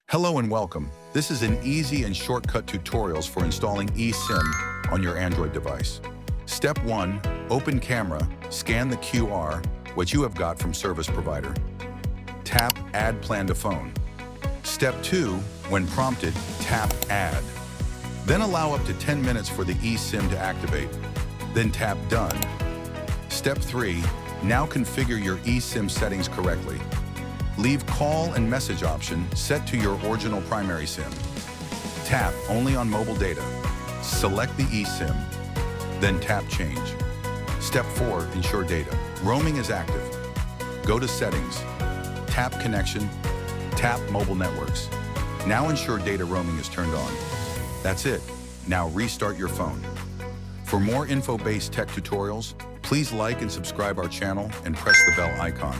Hello and welcome. This is an easy and shortcut tutorials for installing eSIM on your Android device. Step 1, open camera, scan the QR, what you have got from service provider. Tap Add Plan to Phone. Step 2, when prompted, tap Add. Then allow up to 10 minutes for the eSIM to activate. Then tap Done. Step 3, now configure your eSIM settings correctly. Leave call and message option set to your original primary SIM. Tap only on mobile data. Select the eSIM, then tap change. Step 4, ensure data. Roaming is active. Go to settings, tap connection, tap mobile networks. Now ensure data roaming is turned on. That's it. Now restart your phone. For more info-based tech tutorials, please like and subscribe our channel and press the bell icon.